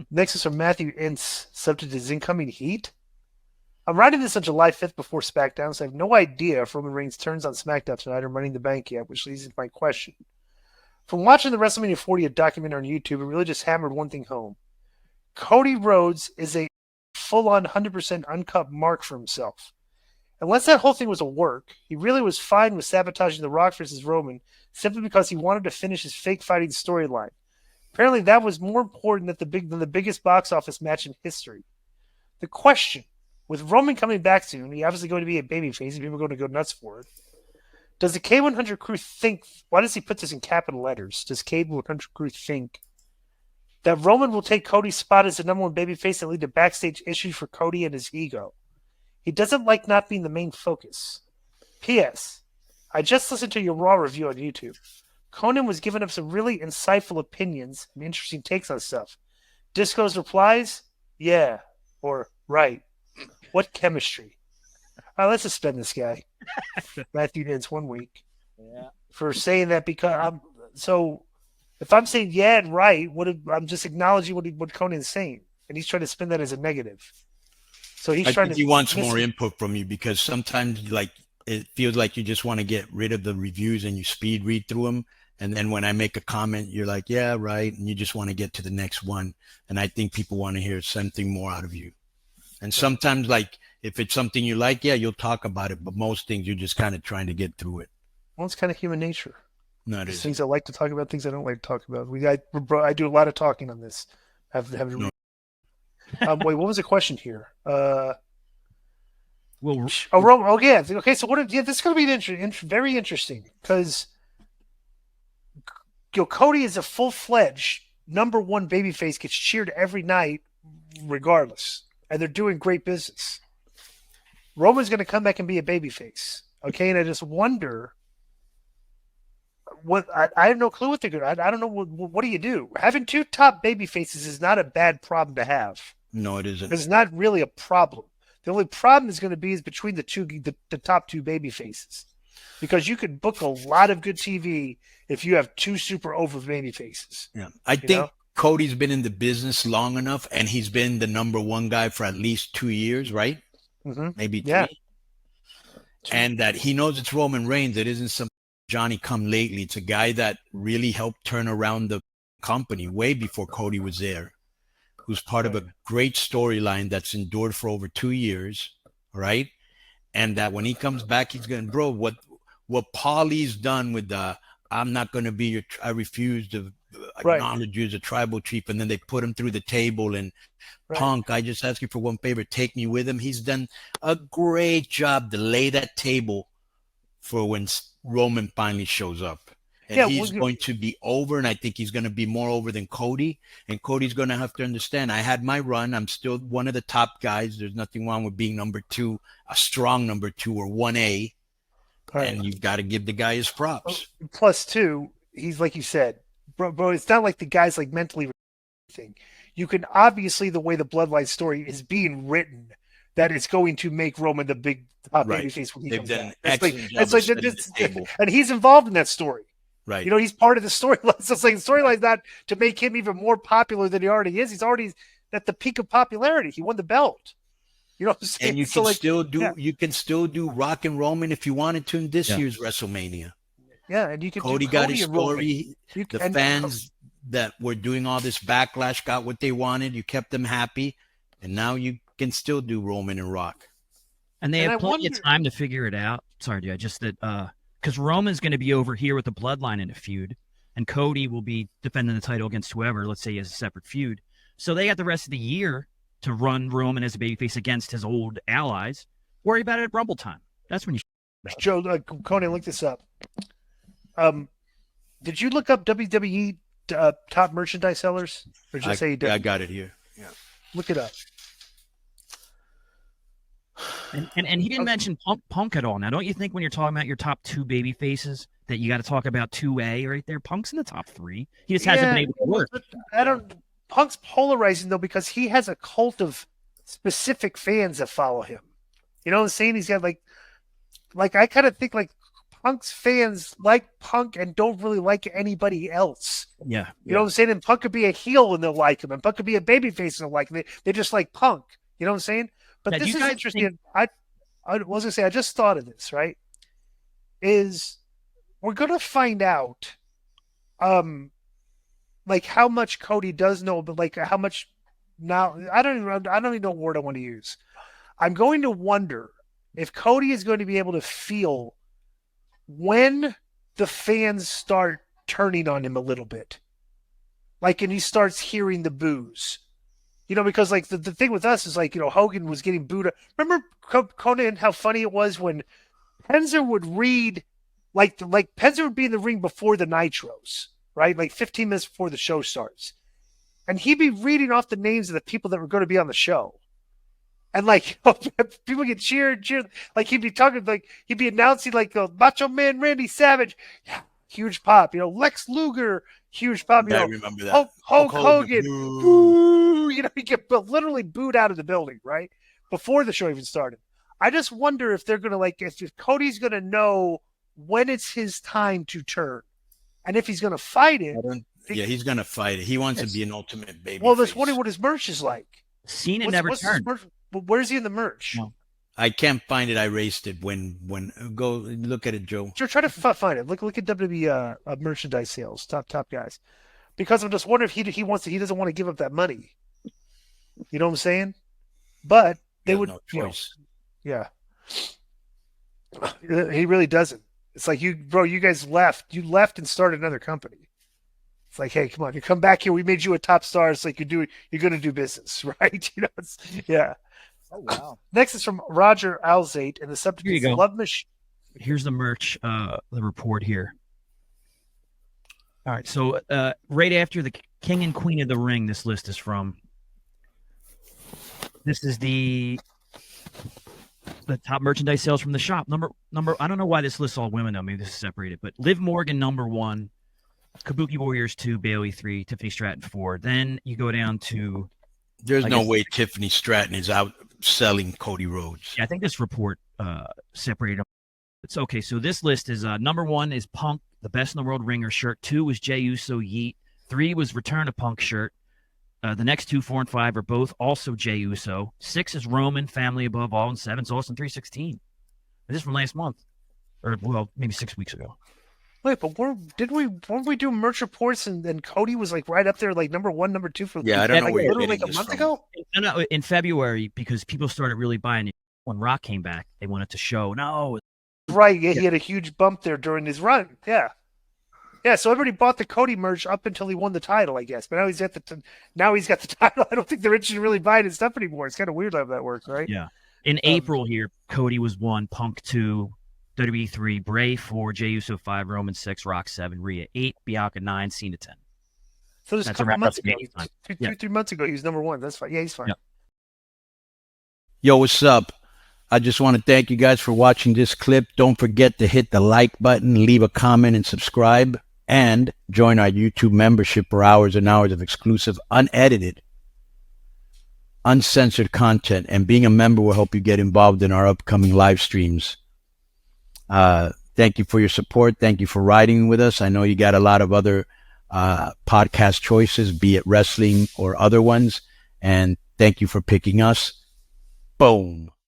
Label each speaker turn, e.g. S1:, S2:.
S1: Next is from Matthew Ince, subject is incoming heat. I'm writing this on July 5th before SmackDown, so I have no idea if Roman Reigns turns on SmackDown tonight or Money in the Bank yet, which leads to my question. From watching the WrestleMania 40 documentary on YouTube, it really just hammered one thing home. Cody Rhodes is a full-on 100% uncut mark for himself. Unless that whole thing was a work, he really was fine with sabotaging The Rock versus Roman simply because he wanted to finish his fake fighting storyline. Apparently, that was more important than the biggest box office match in history. The question, with Roman coming back soon, he's obviously going to be a babyface, and people are going to go nuts for it. Does the K100 crew think, why does he put this in capital letters? Does K100 crew think that Roman will take Cody's spot as the number one babyface and lead to backstage issues for Cody and his ego? He doesn't like not being the main focus. P.S. I just listened to your Raw review on YouTube. Konnan was giving up some really insightful opinions and interesting takes on stuff. Disco's replies, yeah, or right. What chemistry? Let's suspend this guy. Matthew Nins 1 week.
S2: Yeah.
S1: For saying that because if I'm saying yeah and right, I'm just acknowledging what Konnan's saying. And he's trying to spin that as a negative. So
S3: I think he wants more input from you because sometimes like it feels like you just want to get rid of the reviews and you speed read through them. And then when I make a comment, you're like, yeah, right. And you just want to get to the next one. And I think people want to hear something more out of you. And sometimes like if it's something you like, yeah, you'll talk about it. But most things you're just kind of trying to get through it.
S1: Well, it's kind of human nature.
S3: No,
S1: There's things I like to talk about, things I don't like to talk about. I do a lot of talking on this. Wait, what was the question here?
S2: Well,
S1: yeah. Okay, so this is going to be very interesting because Cody is a full-fledged number one babyface, gets cheered every night, regardless, and they're doing great business. Roman's going to come back and be a babyface, okay? And I just wonder what I have no clue what they're going to. I don't know what do you do? Having two top babyfaces is not a bad problem to have.
S3: No, it isn't.
S1: It's not really a problem. The only problem is going to be between the top two baby faces, because you could book a lot of good TV if you have two super over baby faces.
S3: Yeah, I think Cody's been in the business long enough, and he's been the number one guy for at least 2 years, right?
S1: Mm-hmm.
S3: Maybe 3.
S1: Yeah.
S3: And that he knows it's Roman Reigns. It isn't some Johnny come lately. It's a guy that really helped turn around the company way before Cody was there, who's part of a great storyline that's endured for over 2 years, right? And that when he comes back, he's going to, bro, what Paulie's done with the, I'm not going to be your, I refuse to acknowledge you as a tribal chief. And then they put him through the table and Punk, I just ask you for one favor, take me with him. He's done a great job to lay that table for when Roman finally shows up. And he's going to be over, and I think he's going to be more over than Cody. And Cody's going to have to understand, I had my run. I'm still one of the top guys. There's nothing wrong with being number 2, a strong number 2 or 1A. Right. And you've got to give the guy his props.
S1: Plus, too, he's like you said, bro, it's not like the guy's like mentally thing. You can obviously, the way the Bloodline story is being written, that it's going to make Roman the big top babyface when he comes back. And he's involved in that story.
S3: Right.
S1: He's part of the storyline. So it's like the storyline's not to make him even more popular than he already is. He's already at the peak of popularity. He won the belt. You know what I'm saying?
S3: And you can still do Rock and Roman if you wanted to in this year's WrestleMania.
S1: Yeah, and you can
S3: Cody got his story. The fans that were doing all this backlash got what they wanted. You kept them happy. And now you can still do Roman and Rock.
S2: And they have plenty of time to figure it out. Sorry, dude, just that because Roman's going to be over here with the Bloodline in a feud, and Cody will be defending the title against whoever, let's say he has a separate feud. So they got the rest of the year to run Roman as a babyface against his old allies. Worry about it at Rumble time. That's when you
S1: Joe, Konnan, look this up. Did you look up WWE top merchandise sellers? Or just say you did?
S3: I got it here. Yeah.
S1: Look it up.
S2: And he didn't mention Punk at all. Now, don't you think when you're talking about your top 2 baby faces that you got to talk about 2A right there? Punk's in the top 3. He just hasn't been able to work.
S1: Punk's polarizing though because he has a cult of specific fans that follow him. You know what I'm saying? He's got like I kind of think like Punk's fans like Punk and don't really like anybody else.
S2: Yeah.
S1: You know what I'm saying? And Punk could be a heel and they'll like him, and Punk could be a babyface and they'll like him. They just like Punk. You know what I'm saying? But this is interesting. I was gonna say, I just thought of this, right? Is we're gonna find out like how much Cody does know, but like how much now I don't even know what word I want to use. I'm going to wonder if Cody is going to be able to feel when the fans start turning on him a little bit. Like, and he starts hearing the boos. You know, because like the thing with us is like, you know, Hogan was getting booed. Remember Konnan, how funny it was when Penzer would read, like Penzer would be in the ring before the Nitros, right? Like 15 minutes before the show starts. And he'd be reading off the names of the people that were going to be on the show. And like people get cheered. Like he'd be talking, like he'd be announcing like Macho Man Randy Savage, huge pop. You know, Lex Luger, huge pop. You know,
S3: I remember that.
S1: Hulk Hogan, boo. You know, he get literally booed out of the building right before the show even started. I just wonder if they're gonna if Cody's gonna know when it's his time to turn, and if he's gonna fight it.
S3: Yeah, he's gonna fight it. He wants to be an ultimate baby.
S1: Well, just wondering what his merch is like.
S2: Cena never turned.
S1: Where's he in the merch?
S2: No.
S3: I can't find it. I erased it. When go look at it, Joe.
S1: Sure, try to find it. Look at WWE merchandise sales, top guys. Because I'm just wondering if he doesn't want to give up that money. You know what I'm saying? But they would.
S3: No choice.
S1: Yeah. He really doesn't. It's like you guys left. You left and started another company. It's like, hey, come on, you come back here. We made you a top star. It's like you're going to do business, right? You know, yeah.
S4: Oh wow.
S1: Next is from Roger Alzate, and the subject is Love Machine.
S2: Here's the merch, the report here. All right, so right after the King and Queen of the Ring, this list is from. This is the top merchandise sales from the shop. Number. I don't know why this lists all women though. Maybe this is separated, but Liv Morgan #1. Kabuki Warriors 2, Bailey 3, Tiffany Stratton 4. Then you go down to.
S3: There's no way Tiffany Stratton is out selling Cody Rhodes.
S2: Yeah, I think this report separated them. It's okay. So this list is #1 is Punk, the best in the world ringer shirt. 2 was Jey Uso Yeet. 3 was Return to Punk shirt. The next 2, 4, and 5 are both also Jey Uso. 6 is Roman, Family Above All, and 7 is Austin 316. This is from last month, or well, maybe 6 weeks ago.
S1: Wait, but weren't we doing merch reports and Cody was like right up there, like #1, #2 for
S3: I don't know where you're
S1: literally
S3: getting
S1: like a month
S3: from.
S1: ago?
S2: No, in February, because people started really buying it. When Rock came back, they wanted to show. No.
S1: Right, yeah, he had a huge bump there during his run. Yeah. Yeah, so everybody bought the Cody merch up until he won the title, I guess. But now he's got the title. I don't think they're interested in really buying his stuff anymore. It's kind of weird how that works, right?
S2: Yeah. In April here, Cody was 1, Punk 2, WWE 3, Bray 4, Jey Uso 5, Roman 6, Rock 7, Rhea 8, Bianca 9, Cena 10.
S1: So just a couple months ago, 3 months ago, he was #1. That's fine. Yeah, he's fine.
S2: Yep.
S3: Yo, what's up? I just want to thank you guys for watching this clip. Don't forget to hit the like button, leave a comment, and subscribe. And join our YouTube membership for hours and hours of exclusive, unedited, uncensored content. And being a member will help you get involved in our upcoming live streams. Thank you for your support. Thank you for riding with us. I know you got a lot of other podcast choices, be it wrestling or other ones. And thank you for picking us. Boom.